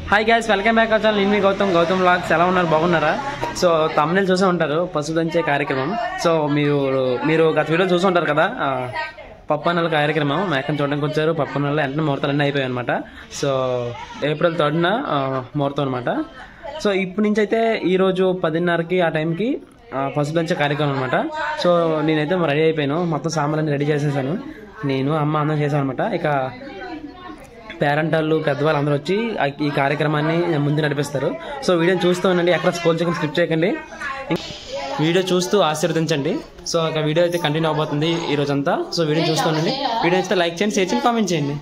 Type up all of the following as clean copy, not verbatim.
Hi guys, welcome back our channel. నేను మీ Gautam vlogs. ఎలా ఉన్నారు? బాగున్నారా? సో తమ్ముళ్ళు చూసే ఉంటారు పసుపు దంచే కార్యక్రమం. సో మీరు గత వీడియో చూసి ఉంటారు కదా, పప్పన్నల కార్యక్రమం. మేకను చూడడానికి వచ్చారు. పప్పన్నలు వెంటనే ముహూర్తాలు అన్నీ అయిపోయాయి అనమాట. సో ఏప్రిల్ 3న ముహూర్తం అనమాట. సో ఇప్పటి నుంచి అయితే ఈరోజు 10:30కి ఆ టైంకి పసుపు దంచే కార్యక్రమం అనమాట. సో నేనైతే రెడీ అయిపోయాను. మొత్తం సామాన్లన్నీ రెడీ చేసేసాను. నేను అమ్మ అందరం చేసాను అనమాట. ఇక పేరెంట్ వాళ్ళు, పెద్దవాళ్ళు అందరూ వచ్చి ఈ కార్యక్రమాన్ని ముందు నడిపిస్తారు. సో వీడియోని చూస్తూ ఉండండి, ఎక్కడ స్కిప్ చేయకండి. వీడియో చూస్తూ ఆశీర్వదించండి. సో ఇక వీడియో అయితే కంటిన్యూ అవబోతుంది ఈ రోజంతా. సో వీడియో చూస్తూ ఉండండి. వీడియో అయితే లైక్ చేయండి, షేర్ చేయండి, కామెంట్ చేయండి.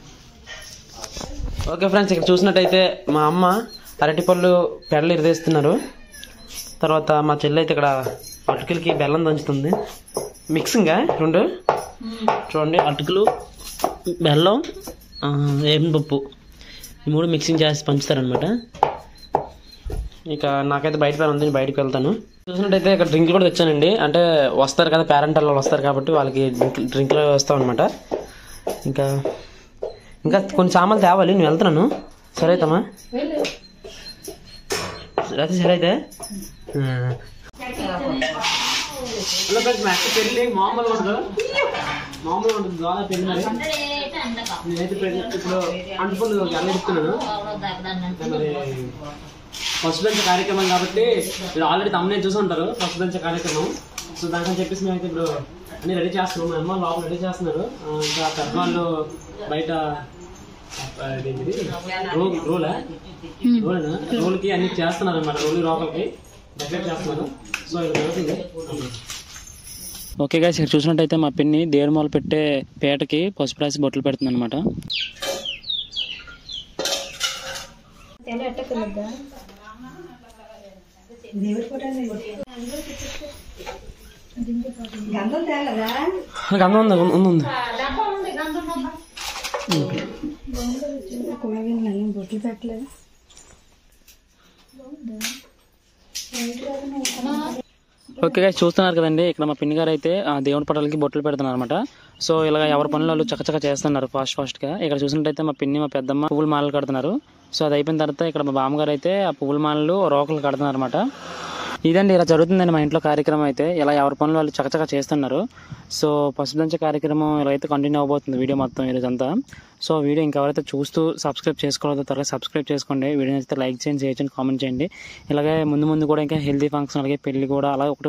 ఓకే ఫ్రెండ్స్, ఇక్కడ చూసినట్టయితే మా అమ్మ అరటిపళ్ళు పెడలు ఇరదేస్తున్నారు. తర్వాత మా చెల్లి అయితే ఇక్కడ అటుకులకి బెల్లం దంచుతుంది. మిక్సింగా రెండు చూడండి, అటుకులు, బెల్లం, పప్పు, ఈ మూడు మిక్సింగ్ చేసి పంచుతారనమాట. ఇక నాకైతే బయట పని ఉంది, నేను బయటకు వెళ్తాను. చూసినట్టయితే ఇక్కడ డ్రింక్లు కూడా తెచ్చానండి. అంటే వస్తారు కదా, పేరెంట్ వాళ్ళు వస్తారు కాబట్టి వాళ్ళకి డ్రింక్లు వస్తాం అనమాట. ఇంకా కొన్ని సామాన్లు తేవాలి, నేను వెళ్తున్నాను. సరే అయితమ్మా, సరే అయితే పెళ్ళి మామూలుగా ఉంటుంది చాలా పెళ్ళి. నేనైతే ఇప్పుడు అంటుపళ్ళు అన్నీ చెప్తున్నాను. మరి ఫస్ట్ దంచే కార్యక్రమం కాబట్టి మీరు ఆల్రెడీ తమ్మునే చూసి ఉంటారు, ఫస్ట్ దంచే కార్యక్రమం. సో దానికని చెప్పేసి మేమైతే ఇప్పుడు అన్ని రెడీ చేస్తున్నాం. మా అమ్మ లోపల రెడీ చేస్తున్నారు. ఇంకా పెద్దవాళ్ళు బయట రోల్కి అన్ని చేస్తున్నారు అనమాట. రోల్ లోపలికి డెకరేట్ చేస్తున్నారు. సో ఇది జరుగుతుంది. ఓకే గాయ్స్, ఇక్కడ చూసినట్టయితే మా పిన్ని దేవుడి మొదలు పెట్టే పేటకి పసుపు రాసి బొట్లు పెడుతుంది అనమాట. బొట్లు పెట్టలేదు. ఓకే గాయ్స్, చూస్తున్నారు కదండి, ఇక్కడ మా పిన్ని గారు అయితే దేవుడి పటాలకి బొట్లు పెడుతున్నారు అనమాట. సో ఇలా ఎవరి పనులు వాళ్ళు చక్కచక్క చేస్తున్నారు ఫాస్ట్గా. ఇక్కడ చూసినట్టయితే మా పిన్ని, మా పెద్దమ్మ పువ్వుల మాలలు కడుతున్నారు. సో అది అయిపోయిన తర్వాత ఇక్కడ మా బామ్మగారు అయితే ఆ పువ్వుల మాలలు రోకలు కడుతున్నారు అనమాట. ఇదండి, ఇలా జరుగుతుందండి మా ఇంట్లో కార్యక్రమం. అయితే ఇలా ఎవరి పనులు వాళ్ళు చక్కచక్క చేస్తున్నారు. సో పసుపు దంచే కార్యక్రమం ఇలా అయితే కంటిన్యూ అవబోతుంది వీడియో మొత్తం ఈరోజంతా. సో వీడియో ఇంకెవరైతే చూస్తూ సబ్స్క్రైబ్ చేసుకోవాలో త్వరగా సబ్స్క్రైబ్ చేసుకోండి. వీడియో అయితే లైక్ చేయండి, షేర్ చేయండి, కామెంట్ చేయండి. ఇలాగే ముందు కూడా ఇంకా హెల్తీ ఫంక్షన్, అలాగే పెళ్లి కూడా అలా ఒకటి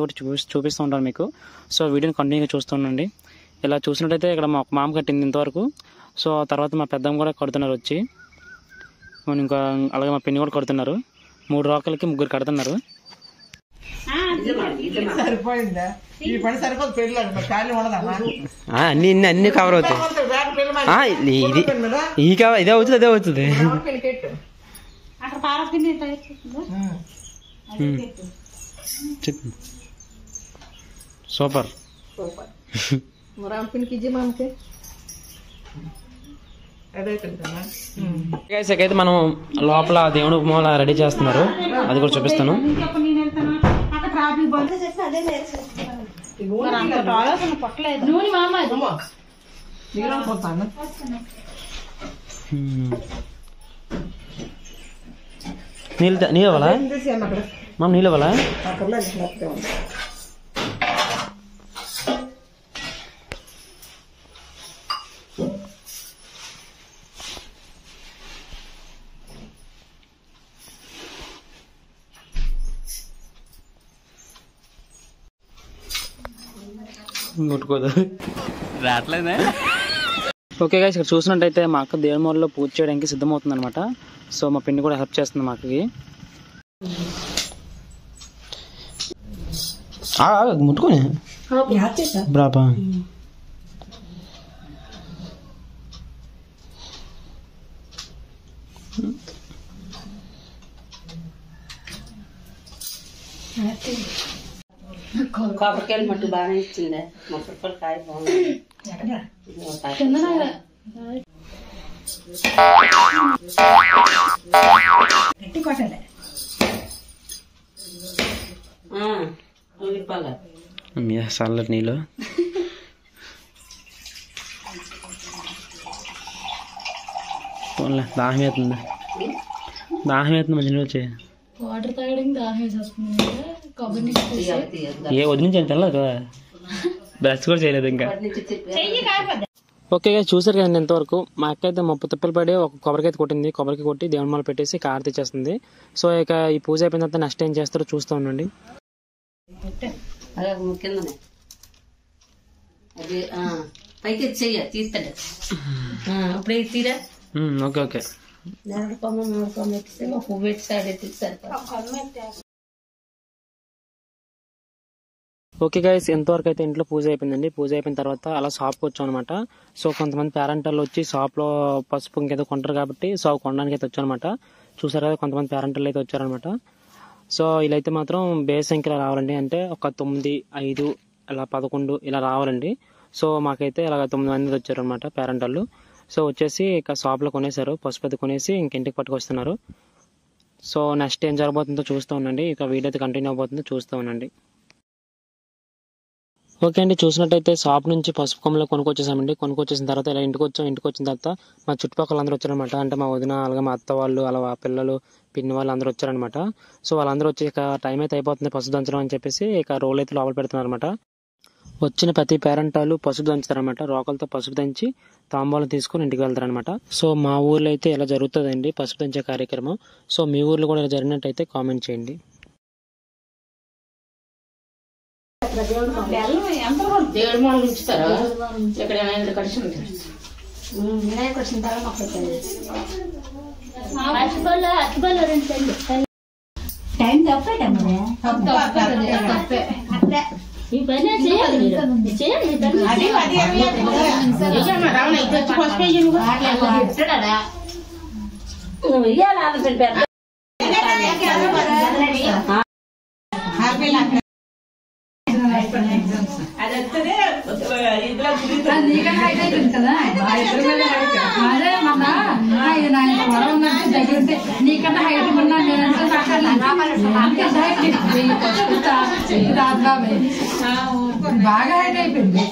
చూపిస్తూ ఉంటాను మీకు. సో వీడియోని కంటిన్యూగా చూస్తుండండి. ఇలా చూసినట్టయితే ఇక్కడ మా మామ కట్టింది ఇంతవరకు. సో తర్వాత మా పెద్దమ్మ కూడా కడుతున్నారు వచ్చి. ఇంకా అలాగే మా పిన్ని కూడా కడుతున్నారు. 3 రోకలకి 3 కడుతున్నారు. అన్ని కవర్ అవుతాయి. ఇదే అవుతుంది, అదే అవుతుంది. సూపర్. అయితే మనం లోపల దేవుడు మూల రెడీ చేస్తున్నారు, అది కూడా చూపిస్తాను. నీళ్ళు ఇవ్వాలా మా? నీళ్ళు ఇవ్వాలా? ముట్టుకోదు, రావట్లేదే. ఓకే గాయ్స్, ఇక్కడ చూసినట్టయితే మా అక్క దేవుడి మూలలో పూజ చేయడానికి సిద్ధమవుతుంది అనమాట. సో మా పిన్ని కూడా హెల్ప్ చేస్తుంది మా అక్కకి. ముట్టుకోని బ్రాపా కొబ్బరికాయలు మట్టు బాగానే ఇచ్చిండే. మొక్కలు కాయ బాగుంది. చల్లటి నీళ్ళు దాహం అవుతుంది. దాహం అవుతుంది మధ్యలో వచ్చి వాటర్ తాగడానికి దాహం వేసేస్తుంది. కొబ్బరి నీళ్ళు ఏ వదిలించాను తెల్లదు కదా, బ్రష్ కూడా చేయలేదు ఇంకా. ఓకే చూసారు కదండి ఎంతవరకు. మా అక్క అయితే 30 తిప్పలు పడి ఒక కొబ్బరికి అయితే కొట్టింది. కొబ్బరికి కొట్టి దేవుని మాల పెట్టేసి కార్ తెచ్చేస్తుంది. సో ఇక ఈ పూజ అయిపోయిన తర్వాత నెక్స్ట్ ఏం చేస్తారో చూస్తూ ఉండండి. కిందనే అది పైకి చెయ్య తీస్తాడు అప్పుడే తీరా. ఓకే ఓకే పువ్వు పెట్టి తీస్తారు. ఓకే గైస్ ఎంతవరకు అయితే ఇంట్లో పూజ అయిపోయిందండి. పూజ అయిపోయిన తర్వాత అలా షాప్కి వచ్చాం అనమాట. సో కొంతమంది పేరెంట్ వాళ్ళు వచ్చి షాప్ లో పసుపు ఇంకేదో కొంటారు కాబట్టి సో కొనడానికి అయితే వచ్చారనమాట. చూసారు కదా కొంతమంది పేరెంట్ వాళ్ళు అయితే వచ్చారనమాట. సో ఇలా అయితే మాత్రం బేస్ సంఖ్యలో రావాలండి, అంటే ఒక 9, 5 ఇలా 11 ఇలా రావాలండి. సో మాకైతే ఇలా 9 మంది వచ్చారనమాట పేరెంట్ వాళ్ళు. సో వచ్చేసి ఇక షాప్ లో కొనేసారు, పసుపు అయితే కొనేసి ఇంటికి పట్టుకొస్తున్నారు. సో నెక్స్ట్ ఏం జరగబోతుందో చూస్తూ ఉండండి. ఇక వీడియో అయితే కంటిన్యూ అవబోతుందో చూస్తూ ఉండండి. ఓకే అండి చూసినట్టయితే షాప్ నుంచి పసుపు కొమ్మలు కొనుక్కొచ్చేసామండి. కొనుక్కొచ్చేసిన తర్వాత ఇలా ఇంటికి వచ్చాం. ఇంటికి వచ్చిన తర్వాత మా చుట్టుపక్కల అందరూ వచ్చారనమాట. అంటే మా వదిన అలాగే మా అత్త వాళ్ళు అలా పిల్లలు పిన్ని వాళ్ళు అందరూ వచ్చారనమాట. సో వాళ్ళందరూ వచ్చి ఇక టైం అయితే అయిపోతుంది పసుపు దంచడం అని చెప్పేసి ఇక రోల్ అయితే లోపల పెడుతున్నారు అనమాట. వచ్చిన ప్రతి పేరెంట్ వాళ్ళు పసుపు దంచుతారనమాట. రోకలతో పసుపు దంచి తాంబూలం తీసుకుని ఇంటికి వెళ్తారనమాట. సో మా ఊర్లో అయితే ఇలా జరుగుతుందండి పసుపు దంచే కార్యక్రమం. సో మీ ఊర్లో కూడా ఇలా జరిగినట్టయితే కామెంట్ చేయండి. దేవుడి మాల ఉంచుతారా ఇక్కడ కలిసి ఉంటారు. వినాయక వచ్చిన తర్వాత టైం తప్పేటమ్మా ఈ పని నువ్వు ఇయ్యాలి. నీకన్నా హైట్ ఉన్నా బాగా హైట్ అయిపోయింది.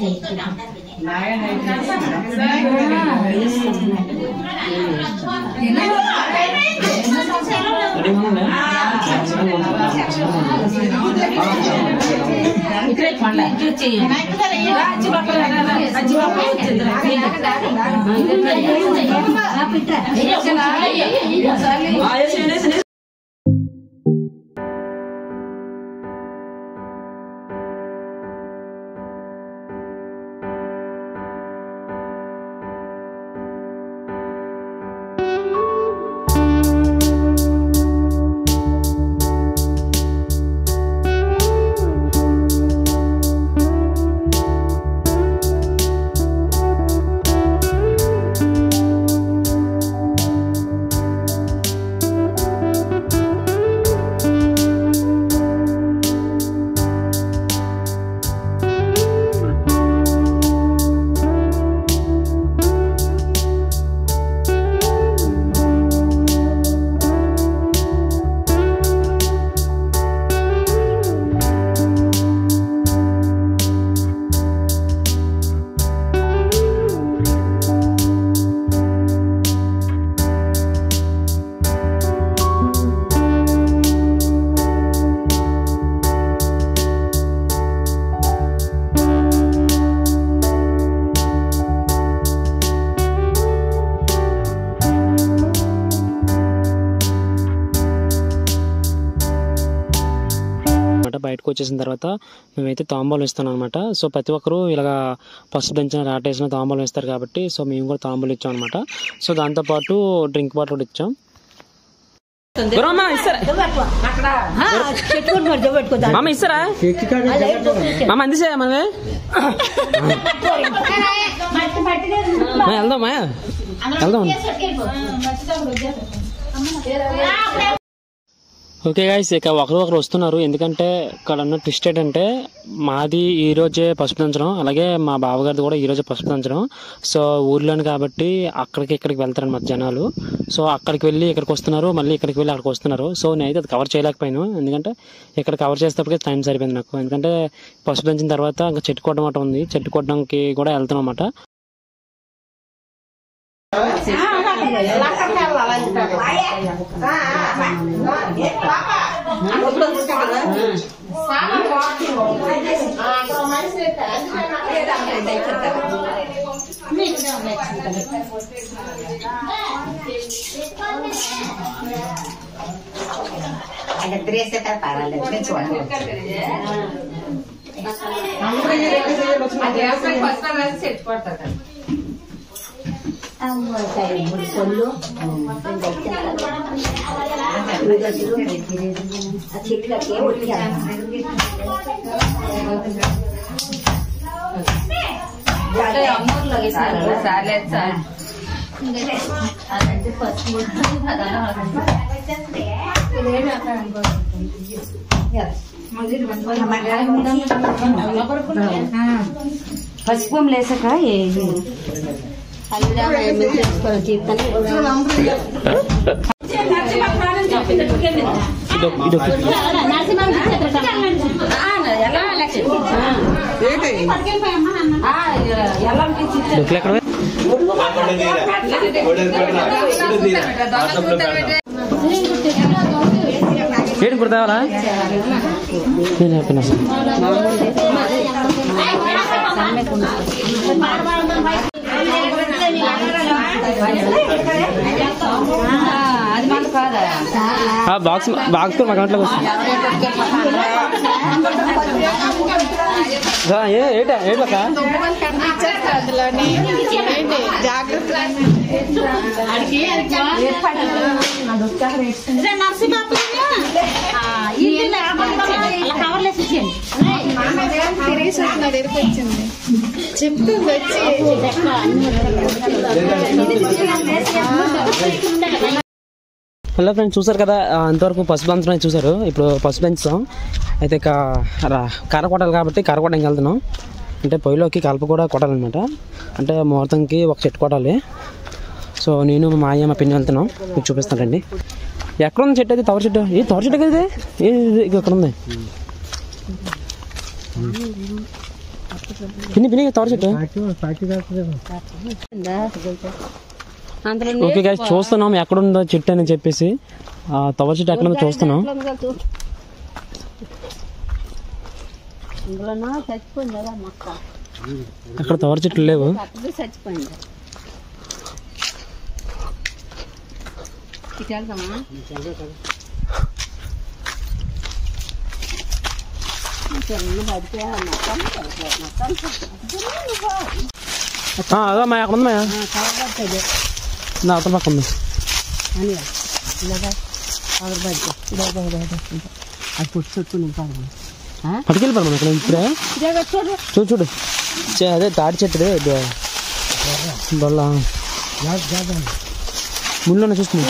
బయటకు వచ్చేసిన తర్వాత మేమైతే తాంబూలం ఇస్తాం అనమాట. సో ప్రతి ఒక్కరు ఇలాగా పసుపు దంచిన రాటేసిన తాంబూలం ఇస్తారు కాబట్టి సో మేము కూడా తాంబూలం ఇచ్చాం అనమాట. సో దాంతోపాటు డ్రింక్ బాటిల్ కూడా ఇచ్చాం. మామ ఇస్తారా మామ అందిసే మనమే వెళ్దాం మాయా వెళ్దాం. ఓకే గైస్ ఇక ఒకరు వస్తున్నారు. ఎందుకంటే ఇక్కడ ఉన్న ట్విస్ట్ ఏంటంటే మాది ఈ రోజే పసుపు దంచడం, అలాగే మా బావగారిది కూడా ఈ రోజే పసుపు దంచడం. సో ఊర్లోని కాబట్టి అక్కడికి ఇక్కడికి వెళ్తారనమాట జనాలు. సో అక్కడికి వెళ్ళి ఇక్కడికి వస్తున్నారు, మళ్ళీ ఇక్కడికి వెళ్ళి అక్కడికి వస్తున్నారు. సో నేనైతే అది కవర్ చేయలేకపోయాను, ఎందుకంటే ఇక్కడ కవర్ చేసేటప్పటికే టైం సరిపోయింది నాకు. ఎందుకంటే పసుపు దంచిన తర్వాత ఇంకా చెట్టు కొట్టడం అట ఉంది, చెట్టు కొట్టడానికి కూడా వెళ్తున్నాం అన్నమాట. పసుపు లేసాక ఏంటి కుడతావాలా నేను హ్యాపీనెస్ అది మన కాదా బాక్స్ బాక్స్ మా అకౌంట్లోకి వస్తుంది ఏట్లక్క చెప్తుంది హలో ఫ్రెండ్స్, చూసారు కదా అంతవరకు పసుపు బంచడం చూసారు. ఇప్పుడు పసుపు పెంచుతాం అయితే కారకొట్టాలి కాబట్టి కారకొట్టడానికి వెళ్తున్నాం. అంటే పొయ్యిలోకి కలప కూడా కొట్టాలన్నమాట. అంటే ముహూర్తంకి ఒక చెట్టు కొట్టాలి. సో నేను మా అయ్య మా పిన్ని వెళ్తున్నాం. మీకు చూపిస్తానండి. ఎక్కడ ఉంది చెట్టు? అది తవర చెట్టు. ఏ తవర చెట్టు కదా ఇది ఎక్కడ ఉంది? పిన్ని పిన్ని తవర చెట్టు. ఓకే గైస్, చూస్తున్నాం ఎక్కడుందో చెట్టు అని చెప్పేసి. తవర చెట్టు ఎక్కడుందో చూస్తున్నాం. అక్కడ తవర చెట్లు లేవు. అదో మా అక్కడ ఉంది. మా నా అవతల పక్క ఉంది. పట్టుకెళ్ళిపోను మనం ఇక్కడ ఇప్పుడే. చూడు చూడు, అదే తాడి చెట్టు బొల్ల ముళ్ళున్న చూసుకున్నా.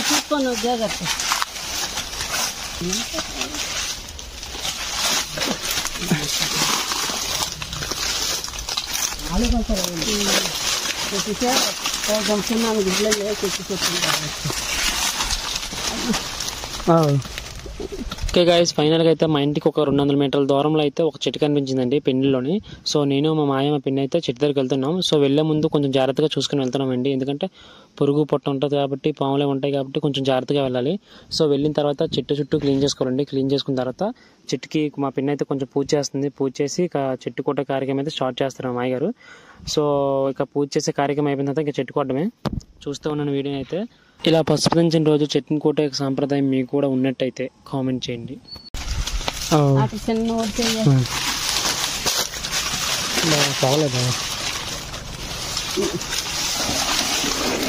ఓకే గైస్, ఫైనల్గా అయితే మా ఇంటికి ఒక 200 మీటర్ల దూరంలో అయితే ఒక చెట్టు కనిపించిందండి పెన్నిలోని. సో నేను మా మాయ మా పిన్ని అయితే చెట్టు దగ్గరికి వెళ్తున్నాం. సో వెళ్ళే ముందు కొంచెం జాగ్రత్తగా చూసుకుని వెళ్తున్నామండి. ఎందుకంటే పురుగు పొట్ట ఉంటుంది కాబట్టి, పాములే ఉంటాయి కాబట్టి కొంచెం జాగ్రత్తగా వెళ్ళాలి. సో వెళ్ళిన తర్వాత చెట్టు చుట్టూ క్లీన్ చేసుకోవాలండి. క్లీన్ చేసుకున్న తర్వాత చెట్టుకి మా పిన్ని అయితే కొంచెం పూజ చేస్తుంది. పూజ చేసి ఇక చెట్టు కొట్ట కార్యక్రమం అయితే స్టార్ట్ చేస్తారు మా మాయ గారు. సో ఇక పూజ చేసే కార్యక్రమం అయిపోయిన తర్వాత ఇంకా చెట్టు కొట్టడమే. చూస్తూ ఉన్నాను వీడియో అయితే. ఇలా పసుపు దంచిన రోజు చెట్టుని కొట్టే సాంప్రదాయం మీకు కూడా ఉన్నట్టయితే కామెంట్ చేయండి.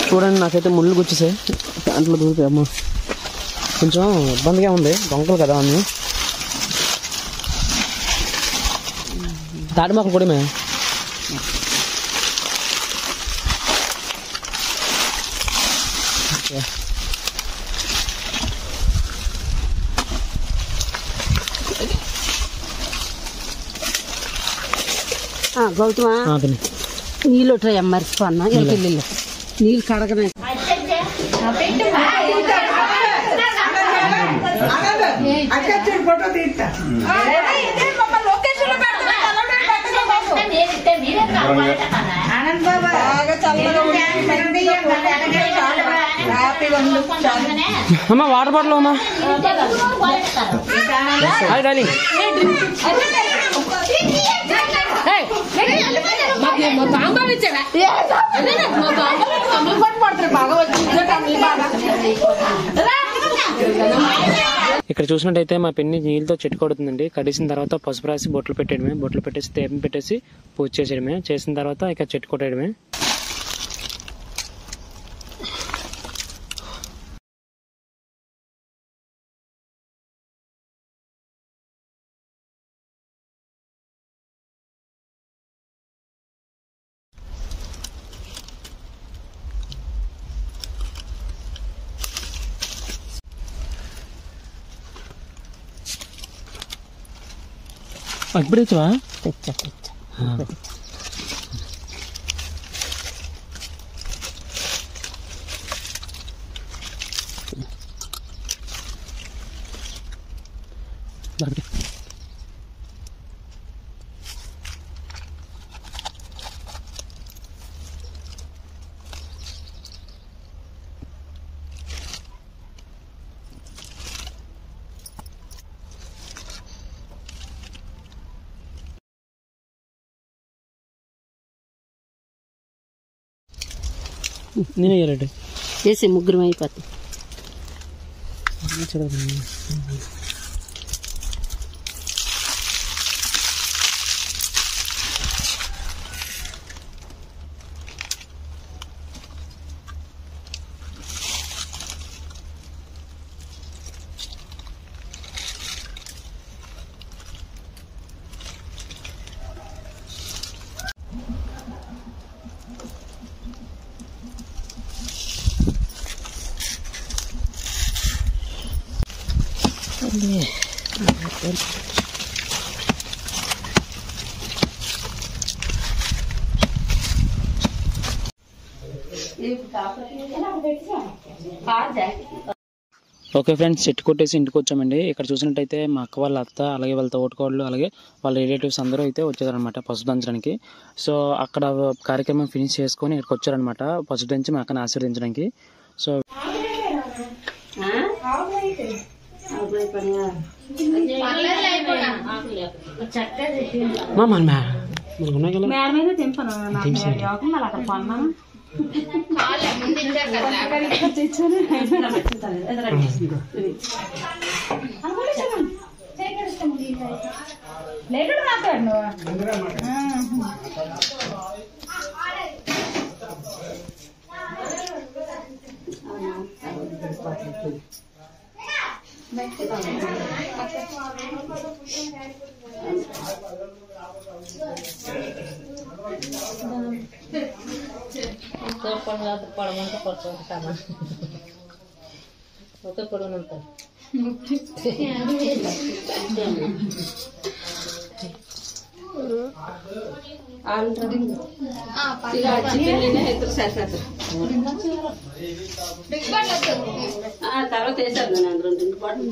చూడండి, నాకైతే ముళ్ళు గుచ్చేసాయి. దాంట్లో దూరితే అమ్మ కొంచెం ఇబ్బందిగా ఉంది. దొంగలు కదా అన్నీ. తాటి మొక్కలు కూడా మే గౌతమా నీళ్ళు ట్రై మర్చిపోన్నా. నీళ్ళు కడగనే ఆనంద్ బాబా అమ్మా వాటర్ బాటిల్ అమ్మా. Hi darling. ఇక్కడ చూసినట్టయితే మా పెన్ని నీళ్ళతో చెట్టు కొడుతుందండి. కడిసిన తర్వాత పసుపు రాసి బొట్లు పెట్టేయడమే, బొట్లు పెట్టేసి తేపం పెట్టేసి పూజ చేసేయడమే. చేసిన తర్వాత ఇక చెట్టు కొట్టేయడమే. ఇప్పుడు తెచ్చావా? నేనే చేయాలంటే చేసి ముగ్గురం అయిపోతాం. ఓకే ఫ్రెండ్స్, చెట్టు కొట్టేసి ఇంటికి వచ్చామండి. ఇక్కడ చూసినట్టయితే మా అక్క వాళ్ళ అత్త, అలాగే వాళ్ళ తోటకోళ్ళు, అలాగే వాళ్ళ రిలేటివ్స్ అందరూ అయితే వచ్చారనమాట పసుపు దంచడానికి. సో అక్కడ కార్యక్రమం ఫినిష్ చేసుకొని ఇక్కడికి వచ్చారనమాట పసుపు దంచి మా అక్కని ఆశీర్వదించడానికి. సో పడమంటే పడుతుంటామా ఒకే పొడవునంతా తర్వాత వేసారు నేను 2 పాటలు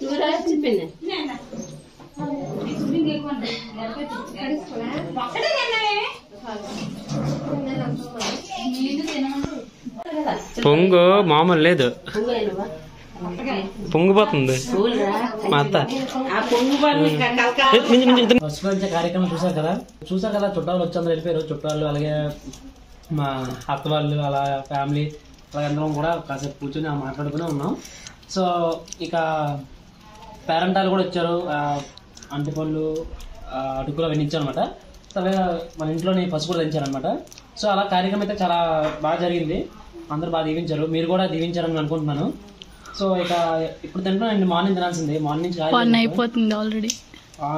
నువ్వు రాసి చెప్పింది పొంగు మామూలు లేదు, పొంగిపోతుంది మా అత్త. పసుపు కార్యక్రమం చూసారు కదా చుట్టాలు వచ్చి అందరూ వెళ్ళిపోయారు. చుట్టాలు అలాగే మా అత్త వాళ్ళు అలా ఫ్యామిలీ అలాగే అందరం కూడా కాసేపు కూర్చొని మాట్లాడుకునే ఉన్నాం. సో ఇక పేరెంట్ వాళ్ళు కూడా వచ్చారు, అంటిపళ్ళు అటుకులు అవన్నీ ఇచ్చారనమాట. అలాగే మన ఇంట్లోనే పసుపు కూడా దంచారనమాట. సో అలా కార్యక్రమం అయితే చాలా బాగా జరిగింది, అందరూ బాగా దీవించారు. మీరు కూడా దీవించారని అనుకుంటున్నాను. సో ఇక ఇప్పుడు తింటున్నాను, మార్నింగ్ తినాల్సింది. మార్నింగ్ అయిపోతుంది ఆల్రెడీ,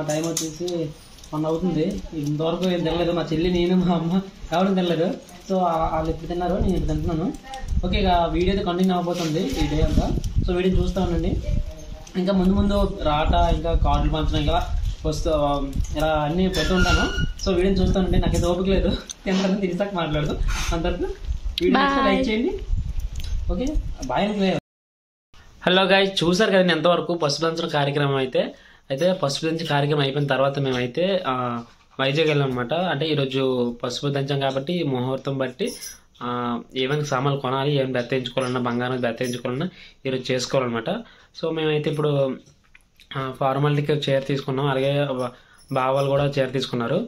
టైం వచ్చేసి 1 అవుతుంది. ఇంతవరకు ఏం తినలేదు, మా చెల్లి, నేను, మా అమ్మ ఎవరు తినలేదు. సో వాళ్ళు ఎప్పుడు తిన్నారు, నేను ఇప్పుడు తింటున్నాను. ఓకే, ఇక వీడియో అయితే కంటిన్యూ అవబోతుంది ఈ డే అంతా. సో వీడియో చూస్తూ ఉండండి. ఇంకా ముందు రాట, ఇంకా కార్డులు పంచడం, ఇలా వస్తూ ఇలా అన్నీ పెడుతుంటాను. సో వీడియోని చూస్తూ ఉండండి. నాకైతే ఓపిక లేదు, తింటాను, తిరిసాక మాట్లాడదు. అంతవరకు వీడియో లైక్ చేయండి. Okay, bye. హలో గైస్, చూసారు కదండి ఎంతవరకు పసుపు దంచడం కార్యక్రమం అయితే పసుపు దంచి కార్యక్రమం అయిపోయిన తర్వాత మేమైతే వైజాగ్ వెళ్ళాం అనమాట. అంటే ఈరోజు పసుపు దంచాం కాబట్టి ముహూర్తం బట్టి ఏమైనా సామాన్లు కొనాలి, ఏమైనా బెత్తించుకోవాలన్నా, బంగారం బెత్తించుకోవాలన్నా ఈరోజు చేసుకోవాలన్నమాట. సో మేమైతే ఇప్పుడు ఫార్మాలిటీకి చైర్ తీసుకున్నాం, అలాగే బావాలు కూడా చైర్ తీసుకున్నారు.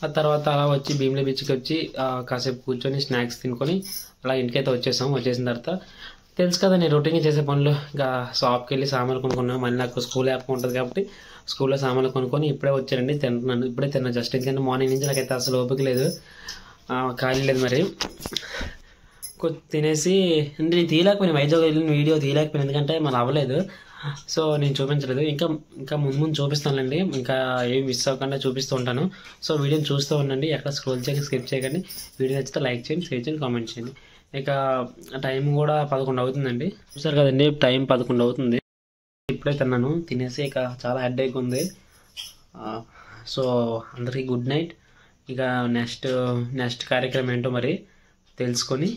ఆ తర్వాత అలా వచ్చి భీమిలి బీచ్కి వచ్చి కాసేపు కూర్చొని స్నాక్స్ తినుకొని అలా ఇంటికైతే వచ్చేసాం. వచ్చేసిన తర్వాత తెలుసు కదా నేను రొటీన్గా చేసే పనులు, ఇంకా షాప్కి వెళ్ళి సామాన్లు కొనుక్కున్నాను. మళ్ళీ నాకు స్కూల్ యాప్ ఉంటుంది కాబట్టి స్కూల్లో సామాన్లు కొనుక్కొని ఇప్పుడే వచ్చారండి. తింటున్నాను, ఇప్పుడే తిన్నాను జస్ట్. ఎందుకంటే మార్నింగ్ నుంచి నాకైతే అసలు ఓపిక లేదు, ఖాళీ లేదు. మరి తినేసి నేను తీయలేకపోయినా, వైజాగ్ వెళ్ళిన వీడియో తీయలేకపోయినా, ఎందుకంటే మరి అవ్వలేదు. సో నేను చూపించలేదు. ఇంకా ముందు చూపిస్తానులేండి, ఇంకా ఏం మిస్ అవ్వకుండా చూపిస్తూ ఉంటాను. సో వీడియోని చూస్తూ ఉండండి, ఎక్కడ స్క్రోల్ చేయకండి, స్కిప్ చేయకండి. వీడియో నచ్చితే లైక్ చేయండి, షేర్ చేయండి, కామెంట్ చేయండి. ఇక టైం కూడా 11 అవుతుందండి. చూసారు కదండి, టైం 11 అవుతుంది. ఇప్పుడే తిన్నాను, తినేసి ఇక చాలా హెడేక్ ఉంది. సో అందరికీ గుడ్ నైట్. ఇక నెక్స్ట్ కార్యక్రమం ఏంటో మరి తెలుసుకొని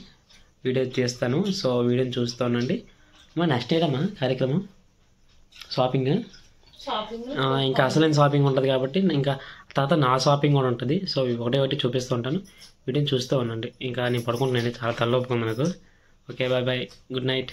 వీడియో చేస్తాను. సో వీడియోని చూస్తూ ఉండండి. నెక్స్ట్ ఏంటమ్మా కార్యక్రమం? షాపింగ్. ఇంకా అసలైన షాపింగ్ ఉంటుంది కాబట్టి ఇంకా తర్వాత నా షాపింగ్ కూడా ఉంటుంది. సో ఒకటి చూపిస్తూ ఉంటాను, వీడియోని చూస్తూ ఉండండి. ఇంకా నేను పడుకుంటున్నాను, చాలా తలనొప్పి ఉంది నాకు. Okay, bye bye, good night.